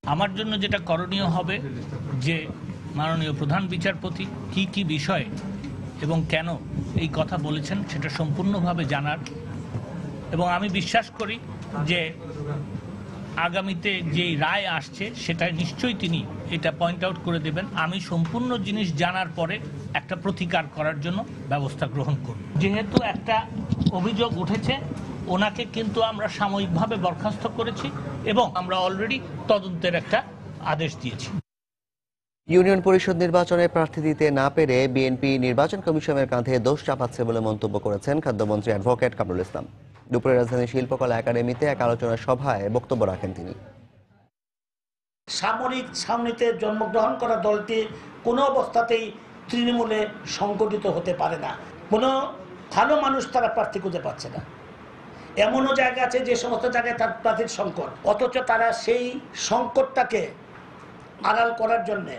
আমার জন্য যেটা করণীয় হবে যে মাননীয় প্রধান বিচারপতি কি কি বিষয়ে এবং কেন এই কথা বলেছেন সেটা সম্পূর্ণভাবে জানার, এবং আমি বিশ্বাস করি যে আগামীতে যেই রায় আসছে সেটা নিশ্চয়ই তিনি এটা পয়েন্ট আউট করে দেবেন। আমি সম্পূর্ণ জিনিস জানার পরে একটা প্রতিকার করার জন্য ব্যবস্থা গ্রহণ করব। যেহেতু একটা অভিযোগ উঠেছে, ওনাকে কিন্তু আমরা সাময়িকভাবে বরখাস্ত করেছি এবং আমরা অলরেডি তদন্তের একটা আদেশ দিয়েছি। ইউনিয়ন পরিষদ নির্বাচনে প্রার্থী দিতে না পেরে বিএনপি নির্বাচন কমিশনের কাঁধে দোষ চাপাচ্ছে বলে মন্তব্য করেছেন খাদ্যমন্ত্রী অ্যাডভোকেট কামরুল ইসলাম। দুপুরে রাজধানী শিল্পকলা একাডেমিতে এক আলোচনা সভায় বক্তব্য রাখেন তিনি। সামরিক ছাউনিতে জন্মগ্রহণ করা দলটি কোনো অবস্থাতেই তৃণমূলে সংগঠিত হতে পারে না। কোনো ভালো মানুষ তারা প্রার্থী খুঁজে পাচ্ছে না। এমনও জায়গা আছে যে সমস্ত জায়গায় তার প্রার্থীর সংকট, অথচ তারা সেই সংকটটাকে আড়াল করার জন্যে,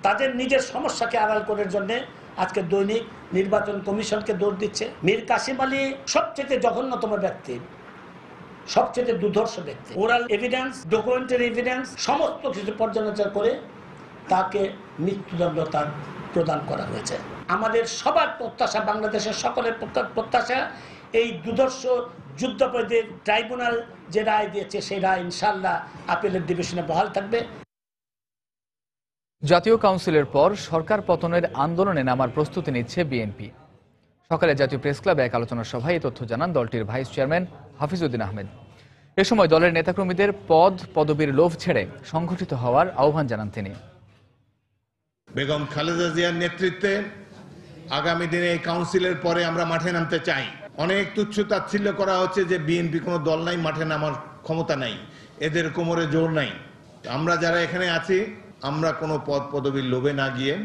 তাদের নিজের সমস্যাকে আড়াল করার জন্যে আজকে দৈনিক নির্বাচন কমিশনকে দৌড় দিচ্ছে। মীর কাসেম আলী সবচেয়ে জঘন্যতম ব্যক্তি, সবচেয়ে দুর্ধর্ষ ব্যক্তি। ওরাল এভিডেন্স, ডকুমেন্টারি এভিডেন্স সমস্ত কিছু পর্যালোচনা করে তাকে মৃত্যুদণ্ড তার প্রদান করা হয়েছে। আমাদের সবার প্রত্যাশা, বাংলাদেশের সকলের প্রত্যাশা, এই দুর্ধর্ষ যুদ্ধাপরাধীর ট্রাইব্যুনাল যে রায় দিয়েছে সেই রায় ইনশাআল্লাহ আপিলের ডিভিশনে বহাল থাকবে। জাতীয় কাউন্সিলের পর সরকার পতনের আন্দোলনে নামার প্রস্তুতি নিচ্ছে বিএনপি। সকালে জাতীয় প্রেস ক্লাবে এক আলোচনা সভায় এই তথ্য জানান দলটির ভাইস চেয়ারম্যান হাফিজউদ্দিন আহমেদ। এ সময় দলের নেতাকর্মীদের পদবীর লোভ ছেড়ে সংগঠিত হওয়ার আহ্বান জানান তিনি। বেগম খালেদা জিয়ার নেতৃত্বে আগামী দিনে এই কাউন্সিলের পরে আমরা মাঠে নামতে চাই। অনেক তুচ্ছ তাচ্ছিল্য করা হচ্ছে যে বিএনপি কোনো দল নাই, মাঠে নামার ক্ষমতা নাই, এদের কোমরে জোর নাই। আমরা যারা এখানে আছি আমরা কোনো পদ পদবীর লোভে না গিয়ে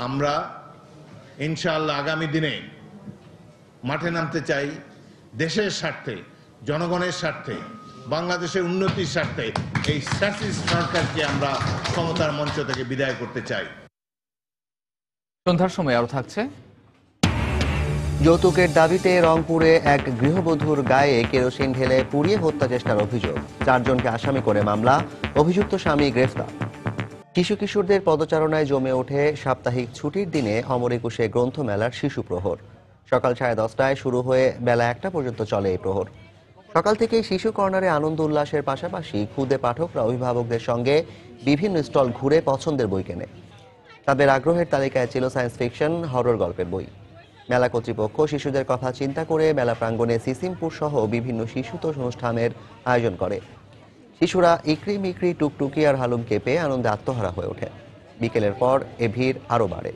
আমরা ইনশাআল্লাহ আগামী দিনে মাঠে নামতে চাই দেশের স্বার্থে, জনগণের স্বার্থে, বাংলাদেশের উন্নতির স্বার্থে। এই ফ্যাসিস্ট সরকারকে আমরা ক্ষমতার মঞ্চ থেকে বিদায় করতে চাই। সন্ধ্যার সময় আরো থাকছে, যৌতুকের দাবিতে রংপুরে এক গৃহবধূর গায়ে কেরোসিন ঢেলে পুড়িয়ে হত্যা চেষ্টার অভিযোগ, 4 জনকে আসামি করে মামলা, অভিযুক্ত স্বামী গ্রেফতার। শিশু কিশোরদের পদচারণায় জমে ওঠে সাপ্তাহিক ছুটির দিনে অমর একুশে গ্রন্থমেলার শিশু প্রহর। সকাল 10:30টায় শুরু হয়ে বেলা 1টা পর্যন্ত চলে এই প্রহর। সকাল থেকেই শিশু কর্নারে আনন্দ উল্লাসের পাশাপাশি খুদে পাঠকরা অভিভাবকদের সঙ্গে বিভিন্ন স্টল ঘুরে পছন্দের বই কেনে। তাদের আগ্রহের তালিকায় ছিল সায়েন্স ফিকশন, হরর গল্পের বই। মেলা কর্তৃপক্ষ শিশুদের কথা চিন্তা করে মেলা প্রাঙ্গণে সিসিমপুর সহ বিভিন্ন শিশুতোষ অনুষ্ঠানের আয়োজন করে। শিশুরা ইকরি মিকরি, টুকটুকি আর হালুম কেঁপে আনন্দে আত্মহারা হয়ে ওঠে। বিকেলের পর এ ভিড় আরও বাড়ে।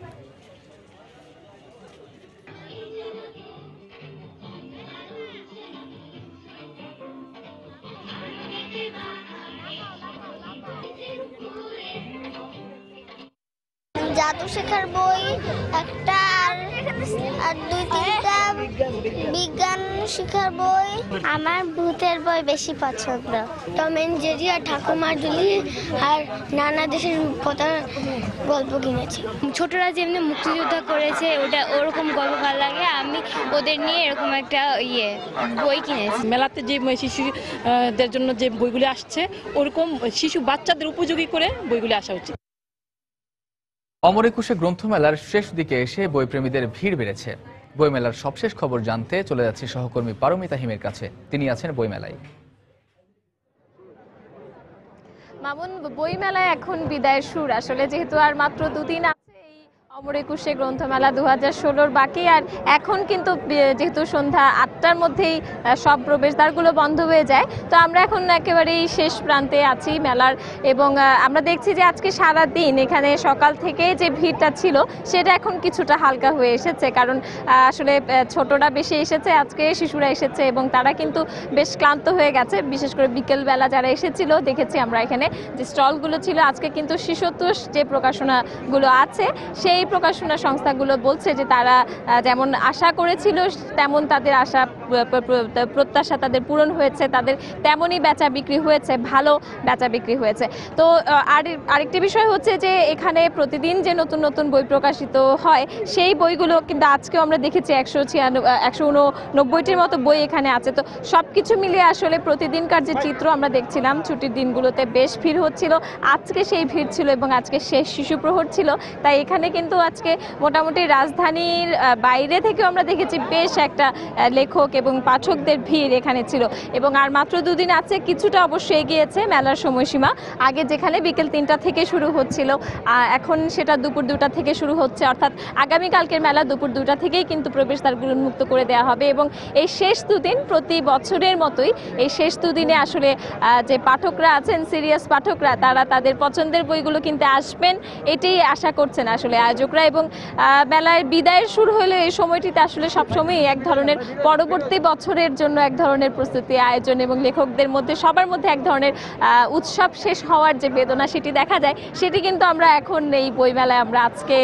জাদু শেখার বই একটা, আর 2-3টা বিজ্ঞান শেখার বই। আমার ভূতের বই বেশি পছন্দ। টম এন্ড জেরি আর ঠাকুমার ঝুলি আর নানা দেশের কথা গল্প কিনেছি। ছোটরা যেমনি মুক্তিযোদ্ধা করেছে ওটা ওরকম গল্প ভালো লাগে, আমি ওদের নিয়ে এরকম একটা বই কিনেছি। মেলাতে যে শিশুদের জন্য যে বইগুলি আসছে ওরকম শিশু বাচ্চাদের উপযোগী করে বইগুলি আসা উচিত। অমর একুশে গ্রন্থমেলার শেষ দিকে এসে বইপ্রেমীদের ভিড় বেড়েছে। বইমেলার সবশেষ খবর জানতে চলে যাচ্ছে সহকর্মী পারমিতা হিমের কাছে, তিনি আছেন বইমেলায়। মামুন, বইমেলায় এখন বিদায়ের সুর। আসলে যেহেতু আর মাত্র 2 দিন আছে এই অমর একুশে গ্রন্থমেলা 2016 বাকি, আর এখন কিন্তু যেহেতু সন্ধ্যা 8টার মধ্যেই সব প্রবেশদ্বারগুলো বন্ধ হয়ে যায়, তো আমরা এখন একেবারেই শেষ প্রান্তে আছি মেলার। এবং আমরা দেখছি যে আজকে সারা দিন এখানে সকাল থেকে যে ভিড়টা ছিল সেটা এখন কিছুটা হালকা হয়ে এসেছে, কারণ আসলে ছোটরা বেশি এসেছে, আজকে শিশুরা এসেছে এবং তারা কিন্তু বেশ ক্লান্ত হয়ে গেছে। বিশেষ করে বিকেলবেলা যারা এসেছিল দেখেছি আমরা এখানে যে স্টলগুলো ছিল। আজকে কিন্তু শিশুতোষ যে প্রকাশনাগুলো আছে সেই প্রকাশনা সংস্থাগুলো বলছে যে তারা যেমন আশা করেছিল তেমন তাদের আশা প্রত্যাশা তাদের পূরণ হয়েছে, তাদের তেমনই বেচা বিক্রি হয়েছে, ভালো বেচা বিক্রি হয়েছে। তো আরেকটি বিষয় হচ্ছে যে এখানে প্রতিদিন যে নতুন নতুন বই প্রকাশিত হয় সেই বইগুলো কিন্তু আজকেও আমরা দেখেছি 189টির মতো বই এখানে আছে। তো সব কিছু মিলিয়ে আসলে প্রতিদিনকার যে চিত্র আমরা দেখছিলাম, ছুটির দিনগুলোতে বেশ ভিড় হচ্ছিল, আজকে সেই ভিড় ছিল এবং আজকে শেষ শিশু প্রহর ছিল। তাই এখানে কিন্তু আজকে মোটামুটি রাজধানীর বাইরে থেকেও আমরা দেখেছি বেশ একটা লেখক এবং পাঠকদের ভিড় এখানে ছিল। এবং আর মাত্র 2 দিন আছে, কিছুটা অবশ্যই এগিয়েছে মেলার সময়সীমা। আগে যেখানে বিকেল 3টা থেকে শুরু হচ্ছিল, এখন সেটা দুপুর 2টা থেকে শুরু হচ্ছে, অর্থাৎ আগামীকালকের মেলা দুপুর 2টা থেকেই কিন্তু প্রবেশদ্বারগুলো উন্মুক্ত করে দেওয়া হবে। এবং এই শেষ 2 দিন প্রতি বছরের মতোই এই শেষ 2 দিনে আসলে যে পাঠকরা আছেন, সিরিয়াস পাঠকরা, তারা তাদের পছন্দের বইগুলো কিনতে আসবেন এটাই আশা করছেন আসলে আয়োজকরা। এবং মেলার বিদায়ের শুরু হলে এই সময়টিতে আসলে সবসময় এক ধরনের পরবর্তী বছরের জন্য এক ধরনের প্রস্তুতি, আয়োজন এবং লেখকদের মধ্যে সবার মধ্যে এক ধরনের উৎসব শেষ হওয়ার যে বেদনা সেটি দেখা যায়, সেটি কিন্তু আমরা এখন এই বইমেলায় আমরা আজকে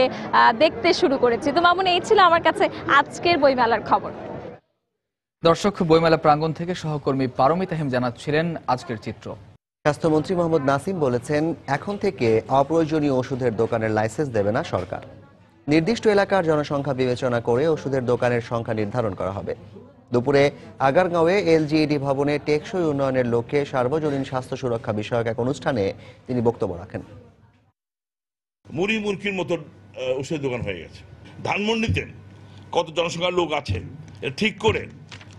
দেখতে শুরু করেছি। তো মামুন, এই ছিল আমার কাছে আজকের বইমেলার খবর। দর্শক, বইমেলা প্রাঙ্গণ থেকে সহকর্মী পারমিতা হিম জানাচ্ছিলেন আজকের চিত্র। স্বাস্থ্যমন্ত্রী মোহাম্মদ নাসিম বলেছেন, এখন থেকে অপ্রয়োজনীয় ওষুধের দোকানের লাইসেন্স দেবে না সরকার। নির্দিষ্ট এলাকার জনসংখ্যা বিবেচনা করে ওষুধের দোকানের সংখ্যা নির্ধারণ করা হবে। দুপুরে আগারগাঁওয়ে এলজিইডি ভবনে টেকসই উন্নয়নের লক্ষ্যে সার্বজনীন স্বাস্থ্য সুরক্ষা বিষয়ক এক অনুষ্ঠানে তিনি বক্তব্য রাখেন। মুড়ি মুরগির মতো ওষুধের দোকান হয়ে গেছে। ধানমন্ডিতে কত জনসংখ্যার লোক আছে ঠিক করে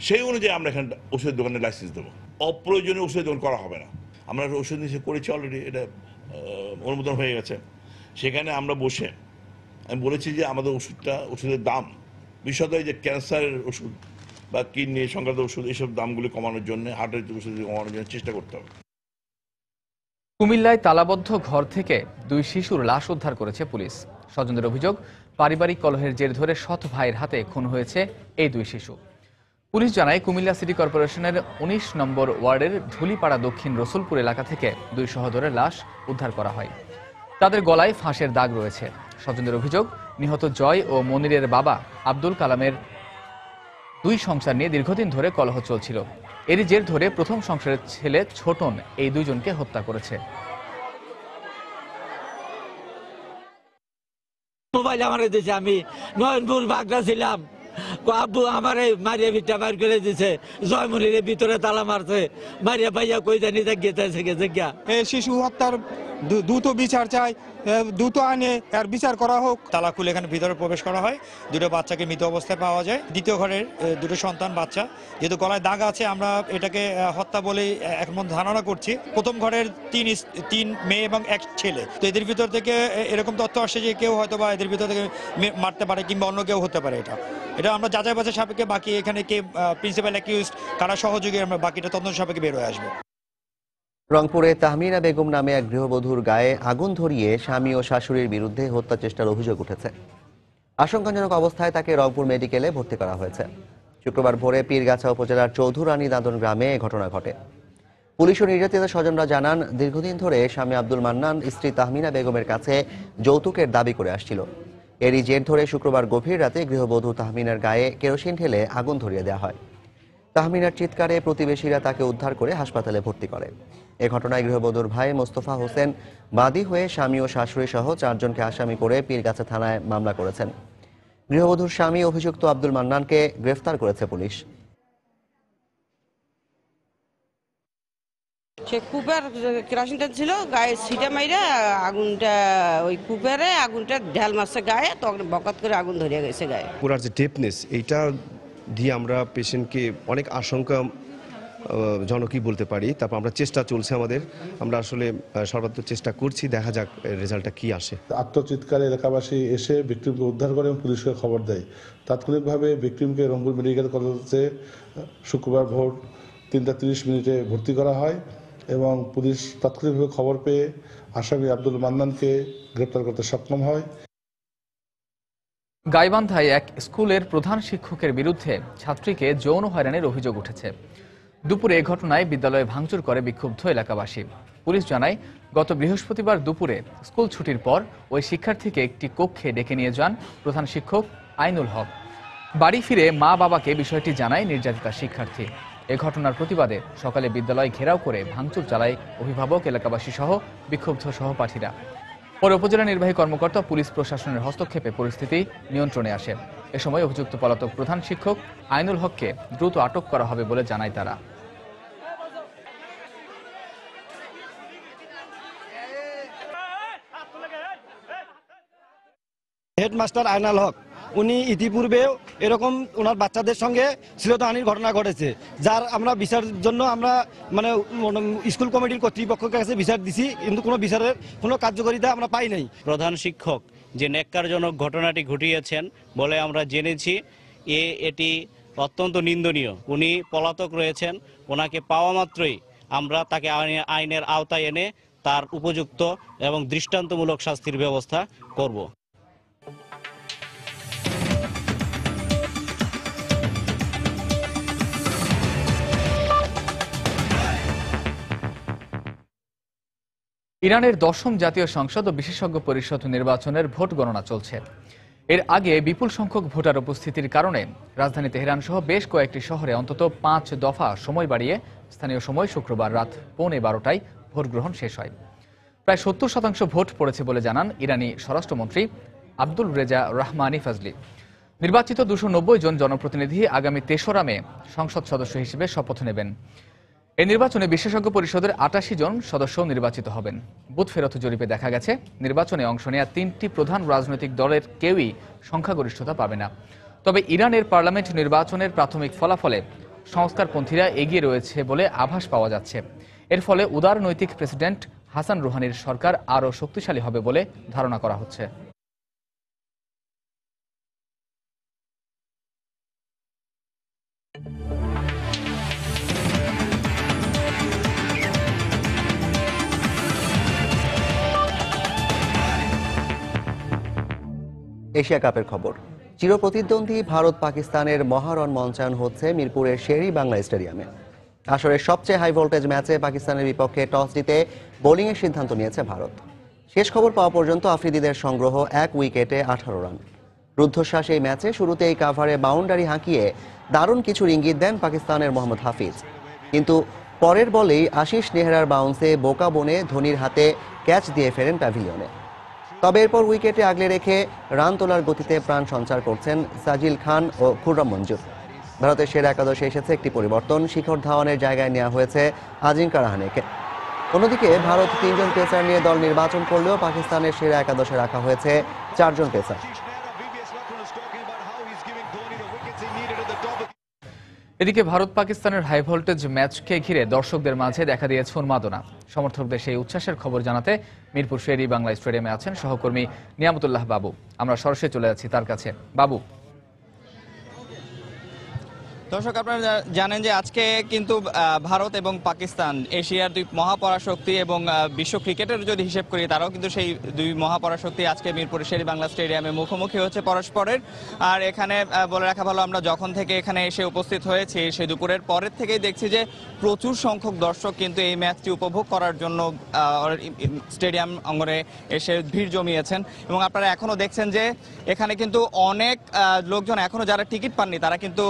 সেই অনুযায়ী আমরা এখানে ওষুধের দোকানের লাইসেন্স দেবো। অপ্রয়োজনীয় ওষুধের দোকান করা হবে না। আমরা ওষুধ নিষেধ করেছি অলরেডি, এটা অনুমোদন হয়ে গেছে। সেখানে আমরা বসে আমি বলেছি যে আমাদের ওষুধের দাম, বিশেষত যে ক্যান্সারের ওষুধ বা কিডনি সংক্রান্ত ওষুধ, এইসব দামগুলি কমানোর জন্য, হার্টের ওষুধ কমানোর জন্য চেষ্টা করতে হবে। কুমিল্লায় তালাবদ্ধ ঘর থেকে 2 শিশুর লাশ উদ্ধার করেছে পুলিশ। স্বজনদের অভিযোগ, পারিবারিক কলহের জের ধরে সৎ ভাইয়ের হাতে খুন হয়েছে এই 2 শিশু। পুলিশ জানায়, কুমিল্লা সিটি কর্পোরেশনের 19 নম্বর ওয়ার্ডের ঢুলিপাড়া দক্ষিণ রসুলপুর এলাকা থেকে 2 সহোদরের লাশ উদ্ধার করা হয়। তাদের গলায় ফাঁসের দাগ রয়েছে। স্বজনদের অভিযোগ, নিহত জয় ও মনিরের বাবা আব্দুল কালামের 2 সংসার নিয়ে দীর্ঘদিন ধরে কলহ চলছিল। এরই জের ধরে প্রথম সংসারের ছেলে ছোটন এই 2 জনকে হত্যা করেছে। মোবাইল আমার দিয়েছে, আমি নয়নপুর বাগড়া ছিলাম, আব্বু আমার মারিয়া ভিটা বার করে দিছে, জয়মনির ভিতরে তালা মারছে, মারিয়া ভাইয়া কই জানি গেছে গিয়া। শিশু হত্যার দ্রুত বিচার চাই, দ্রুত আইনে এর বিচার করা হোক। তালা খুলে এখানে ভিতরে প্রবেশ করা হয়, 2 বাচ্চাকে মৃত অবস্থায় পাওয়া যায়। দ্বিতীয় ঘরের 2 সন্তান বাচ্চা, যেহেতু গলায় দাগ আছে আমরা এটাকে হত্যা বলেই এখন ধারণা করছি। প্রথম ঘরের 3 মেয়ে এবং 1 ছেলে। তো এদের ভিতর থেকে এরকম তথ্য আসছে যে কেউ হয়তো বা এদের ভিতর থেকে মারতে পারে কিংবা অন্য কেউ হতে পারে। এটা আমরা যাচাই বাছাই সাপেক্ষে, বাকি এখানে কে প্রিন্সিপাল অ্যাকিউজড কারা সহযোগী, আমরা বাকিটা তদন্ত সাপেক্ষে বের হয়ে আসবো। রংপুরে তাহমিনা বেগম নামে এক গৃহবধূর গায়ে আগুন ধরিয়ে স্বামী ও শাশুড়ির বিরুদ্ধে হত্যা চেষ্টার অভিযোগ উঠেছে। আশঙ্কাজনক অবস্থায় তাকে রংপুর মেডিকেলে ভর্তি করা হয়েছে। শুক্রবার ভোরে পীরগাছা উপজেলার চৌধুরানী দাদন গ্রামে এ ঘটনা ঘটে। পুলিশ ও নির্যাতিত স্বজনরা জানান, দীর্ঘদিন ধরে স্বামী আব্দুল মান্নান স্ত্রী তাহমিনা বেগমের কাছে যৌতুকের দাবি করে আসছিল। এরই জের ধরে শুক্রবার গভীর রাতে গৃহবধূ তাহমিনার গায়ে কেরোসিন ঢেলে আগুন ধরিয়ে দেওয়া হয়। তাহমিনার চিৎকারে প্রতিবেশীরা তাকে উদ্ধার করে হাসপাতালে ভর্তি করে। এ ঘটনায় গৃহবধূর ভাই মোস্তফা হোসেন বাদী হয়ে স্বামী ও শাশুড়ি সহ 4 জনকে আসামি করে পীরগাছা থানায় মামলা করেছেন। গৃহবধূর স্বামী অভিযুক্ত আব্দুল মান্নানকে গ্রেফতার করেছে পুলিশ। সে কুপার কেরোসিন ছিল গায়ে ছিটা মাইরা আগুনটা ওই কুপারে আগুনটা ঢাল মারছে গায়ে, তখন বকাত করে আগুন ধরে গেছে গায়ে। পুরার যে ডেপনেস, এইটা দিয়ে আমরা পেশেন্টকে অনেক আশঙ্কা জনকই বলতে পারি। তারপর আমরা চেষ্টা চলছে আমাদের, আমরা আসলে সর্বাত্মক চেষ্টা করছি, দেখা যাক রেজাল্টটা কি আসে। আত্মচিৎকারে এলাকাবাসী এসে ভিকটিমকে উদ্ধার করে এবং পুলিশকে খবর দেয়। তাৎক্ষণিকভাবে ভিকটিমকে রংপুর মেডিকেল কলেজে শুক্রবার ভোর 3:30 ভর্তি করা হয় এবং পুলিশ তাৎক্ষণিকভাবে খবর পেয়ে আসামি আব্দুল মান্নানকে গ্রেপ্তার করতে সক্ষম হয়। গাইবান্ধায় এক স্কুলের প্রধান শিক্ষকের বিরুদ্ধে ছাত্রীকে যৌন হয়রানির অভিযোগ উঠেছে। দুপুরে এ ঘটনায় বিদ্যালয়ে ভাঙচুর করে বিক্ষুব্ধ এলাকাবাসী। পুলিশ জানায়, গত বৃহস্পতিবার দুপুরে স্কুল ছুটির পর ওই শিক্ষার্থীকে একটি কক্ষে ডেকে নিয়ে যান প্রধান শিক্ষক আইনুল হক। বাড়ি ফিরে মা বাবাকে বিষয়টি জানায় নির্যাতিতা শিক্ষার্থী। এ ঘটনার প্রতিবাদে সকালে বিদ্যালয় ঘেরাও করে ভাঙচুর চালায় অভিভাবক, এলাকাবাসী সহ বিক্ষুব্ধ সহপাঠীরা। পরে উপজেলা নির্বাহী কর্মকর্তা পুলিশ প্রশাসনের হস্তক্ষেপে পরিস্থিতি নিয়ন্ত্রণে আসে। এ সময় অভিযুক্ত পলাতক প্রধান শিক্ষক আইনুল হককে দ্রুত আটক করা হবে বলে জানায় তারা। হেডমাস্টার আইনাল হক উনি ইতিপূর্বেও এরকম ওনার বাচ্চাদের সঙ্গে শ্লীলতাহানির ঘটনা ঘটেছে, যার আমরা বিচারের জন্য আমরা স্কুল কমিটির কর্তৃপক্ষের কাছে বিচার দিছি, কিন্তু কোনো বিচারের কোনো কার্যকারিতা আমরা পাই নাই। প্রধান শিক্ষক যে ন্যাক্কারজনক ঘটনাটি ঘটিয়েছেন বলে আমরা জেনেছি, এটি অত্যন্ত নিন্দনীয়। উনি পলাতক রয়েছেন, ওনাকে পাওয়া মাত্রই আমরা তাকে আইনের আওতায় এনে তার উপযুক্ত এবং দৃষ্টান্তমূলক শাস্তির ব্যবস্থা করব। ইরানের 10ম জাতীয় সংসদ ও বিশেষজ্ঞ পরিষদ নির্বাচনের ভোট গণনা চলছে। এর আগে বিপুল সংখ্যক ভোটার উপস্থিতির কারণে রাজধানী তেহরান সহ বেশ কয়েকটি শহরে অন্তত 5 দফা সময় বাড়িয়ে স্থানীয় সময় শুক্রবার রাত 11:15টায় ভোট গ্রহণ শেষ হয়। প্রায় 70% ভোট পড়েছে বলে জানান ইরানি স্বরাষ্ট্রমন্ত্রী আব্দুল রেজা রহমানি ফাজলি। নির্বাচিত 290 জন জনপ্রতিনিধি আগামী 3রা মে সংসদ সদস্য হিসেবে শপথ নেবেন। এই নির্বাচনে বিশেষজ্ঞ পরিষদের 88 জন সদস্য নির্বাচিত হবেন। বুথ ফেরত জরিপে দেখা গেছে, নির্বাচনে অংশ নেওয়া 3টি প্রধান রাজনৈতিক দলের কেউই সংখ্যাগরিষ্ঠতা পাবে না। তবে ইরানের পার্লামেন্ট নির্বাচনের প্রাথমিক ফলাফলে সংস্কারপন্থীরা এগিয়ে রয়েছে বলে আভাস পাওয়া যাচ্ছে। এর ফলে উদারনৈতিক প্রেসিডেন্ট হাসান রুহানির সরকার আরও শক্তিশালী হবে বলে ধারণা করা হচ্ছে। এশিয়া কাপের খবর। চিরপ্রতিদ্বন্দ্বী ভারত পাকিস্তানের মহারণ মঞ্চায়ন হচ্ছে মিরপুরের শেরি বাংলা স্টেডিয়ামে। আসরের সবচেয়ে হাই ভোল্টেজ ম্যাচে পাকিস্তানের বিপক্ষে টস জিতে বোলিংয়ের সিদ্ধান্ত নিয়েছে ভারত। শেষ খবর পাওয়া পর্যন্ত আফ্রিদিদের সংগ্রহ 1 উইকেটে 18 রান। রুদ্ধশ্বাস এই ম্যাচে শুরুতেই কাভারে বাউন্ডারি হাঁকিয়ে দারুণ কিছুর ইঙ্গিত দেন পাকিস্তানের মোহাম্মদ হাফিজ, কিন্তু পরের বলেই আশিস নেহরার বাউন্সে বোকা বনে ধোনির হাতে ক্যাচ দিয়ে ফেরেন প্যাভিলিয়নে। তবে এরপর উইকেটে আগলে রেখে রান তোলার গতিতে প্রাণ সঞ্চার করছেন সাজিল খান ও খুররম মঞ্জুর। ভারতের সেরা একাদশে এসেছে একটি পরিবর্তন, শিখর ধাওয়ানের জায়গায় নেওয়া হয়েছে আজিঙ্কা রাহানেকে। অন্যদিকে ভারত 3 জন পেসার নিয়ে দল নির্বাচন করলেও পাকিস্তানের সেরা একাদশে রাখা হয়েছে 4 জন পেসার। এদিকে ভারত পাকিস্তানের হাই ভোল্টেজ ম্যাচকে ঘিরে দর্শকদের মাঝে দেখা দিয়েছে উন্মাদনা। সমর্থকদের সেই উচ্ছ্বাসের খবর জানাতে মিরপুর শের-ই বাংলা স্টেডিয়ামে আছেন সহকর্মী নিয়ামতুল্লাহ বাবু। আমরা সরাসরি চলে যাচ্ছি তার কাছে। বাবু, দর্শক আপনারা জানেন যে আজকে কিন্তু ভারত এবং পাকিস্তান এশিয়ার দুই মহাপরাশক্তি এবং বিশ্ব ক্রিকেটের যদি হিসেব করি তারাও কিন্তু সেই দুই মহাপরাশক্তি আজকে মিরপুরের শের-ই বাংলা স্টেডিয়ামে মুখোমুখি হচ্ছে পরস্পরের। আর এখানে বলে রাখা ভালো, আমরা যখন থেকে এখানে এসে উপস্থিত হয়েছি সেই দুপুরের পরের থেকেই দেখছি যে প্রচুর সংখ্যক দর্শক কিন্তু এই ম্যাচটি উপভোগ করার জন্য স্টেডিয়াম অঙ্গনে এসে ভিড় জমিয়েছেন। এবং আপনারা এখনো দেখছেন যে এখানে কিন্তু অনেক লোকজন এখনো যারা টিকিট পাননি তারা কিন্তু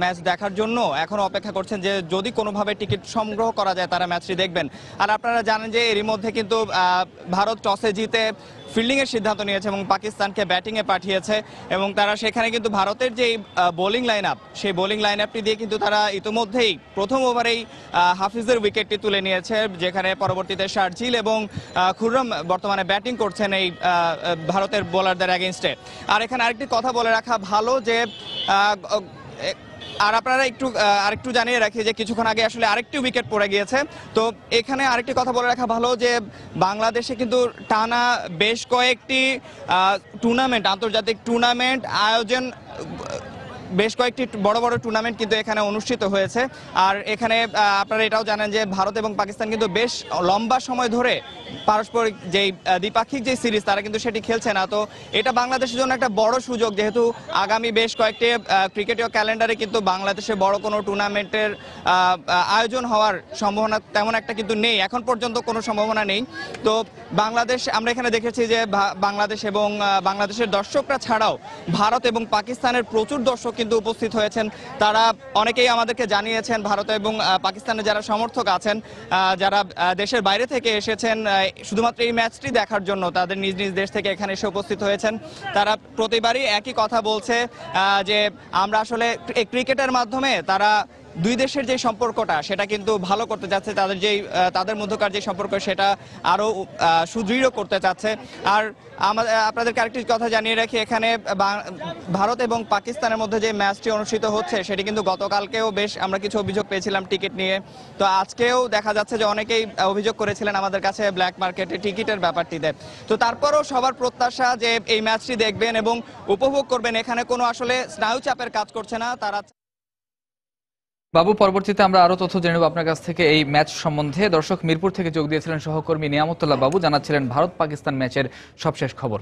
ম্যাচ দেখার জন্য এখনো অপেক্ষা করছেন যে যদি কোনোভাবে টিকিট সংগ্রহ করা যায় তারা ম্যাচটি দেখবেন। আর আপনারা জানেন যে এরই মধ্যে কিন্তু ভারত টসে জিতে ফিল্ডিং এর সিদ্ধান্ত নিয়েছে এবং পাকিস্তানকে ব্যাটিং এ পাঠিয়েছে এবং তারা সেখানে কিন্তু ভারতের যে বোলিং লাইন আপ সেই বোলিং লাইন আপটি দিয়ে কিন্তু তারা ইতিমধ্যেই প্রথম ওভারেই হাফিজের উইকেটটি তুলে নিয়েছে, যেখানে পরবর্তীতে শারজিল এবং খুররম বর্তমানে ব্যাটিং করছেন এই ভারতের বোলারদের এগেইনস্টে। আর এখানে আরেকটি কথা বলে রাখা ভালো যে আর আপনারা আরেকটু জানিয়ে রাখি যে কিছুক্ষণ আগে আসলে আরেকটি উইকেট পড়ে গিয়েছে। তো এখানে আরেকটি কথা বলে রাখা ভালো যে বাংলাদেশে কিন্তু টানা বেশ কয়েকটি টুর্নামেন্ট, আন্তর্জাতিক টুর্নামেন্ট আয়োজন, বেশ কয়েকটি বড় বড় টুর্নামেন্ট কিন্তু এখানে অনুষ্ঠিত হয়েছে। আর এখানে আপনারা এটাও জানেন যে ভারত এবং পাকিস্তান কিন্তু বেশ লম্বা সময় ধরে পারস্পরিক যেই দ্বিপাক্ষিক যে সিরিজ তারা কিন্তু সেটি খেলছে না। তো এটা বাংলাদেশের জন্য একটা বড় সুযোগ, যেহেতু আগামী বেশ কয়েকটি ক্রিকেটীয় ক্যালেন্ডারে কিন্তু বাংলাদেশে বড় কোনো টুর্নামেন্টের আয়োজন হওয়ার সম্ভাবনা তেমন একটা কিন্তু নেই, এখন পর্যন্ত কোনো সম্ভাবনা নেই। তো বাংলাদেশ, আমরা এখানে দেখেছি যে বাংলাদেশ এবং বাংলাদেশের দর্শকরা ছাড়াও ভারত এবং পাকিস্তানের প্রচুর দর্শক কিন্তু উপস্থিত হয়েছেন। তারা অনেকেই আমাদেরকে জানিয়েছেন ভারত এবং পাকিস্তানের যারা সমর্থক আছেন, যারা দেশের বাইরে থেকে এসেছেন শুধুমাত্র এই ম্যাচটি দেখার জন্য, তাদের নিজ নিজ দেশ থেকে এখানে এসে উপস্থিত হয়েছেন। তারা প্রতিবারই একই কথা বলছে যে আমরা আসলে এই ক্রিকেটের মাধ্যমে তারা দুই দেশের যে সম্পর্কটা সেটা কিন্তু ভালো করতে চাচ্ছে, তাদের মধ্যকার যে সম্পর্ক সেটা আরো সুদৃঢ় করতে চাচ্ছে। আর আপনাদেরকে আরেকটি কথা জানিয়ে রাখি, এখানে ভারত এবং পাকিস্তানের মধ্যে যে ম্যাচটি অনুষ্ঠিত হচ্ছে সেটি কিন্তু গতকালকেও বেশ আমরা কিছু অভিযোগ পেয়েছিলাম টিকিট নিয়ে। তো আজকেও দেখা যাচ্ছে যে অনেকেই অভিযোগ করেছিলেন আমাদের কাছে ব্ল্যাক মার্কেটে টিকিটের ব্যাপারটিতে। তো তারপরও সবার প্রত্যাশা যে এই ম্যাচটি দেখবেন এবং উপভোগ করবেন, এখানে কোনো আসলে স্নায়ু চাপের কাজ করছে না তারা। বাবু, পরবর্তীতে আমরা আরো তথ্য জেনে নেব আপনার কাছ থেকে এই ম্যাচ সম্বন্ধে। দর্শক, মিরপুর থেকে যোগ দিয়েছিলেন সহকর্মী নিয়ামতুল্লাহ বাবু, জানাচ্ছিলেন ভারত পাকিস্তান ম্যাচের সবশেষ খবর।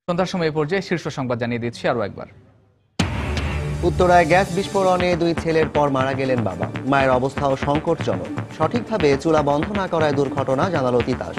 সন্ধ্যার সময় এই পর্যায়ে শীর্ষ সংবাদ জানিয়ে দিচ্ছি আরো একবার। উত্তরায় গ্যাস বিস্ফোরণে 2 ছেলের পর মারা গেলেন বাবা, মায়ের অবস্থাও সংকটজনক। সঠিকভাবে চুলা বন্ধ না করায় দুর্ঘটনা, জানালো তিতাস।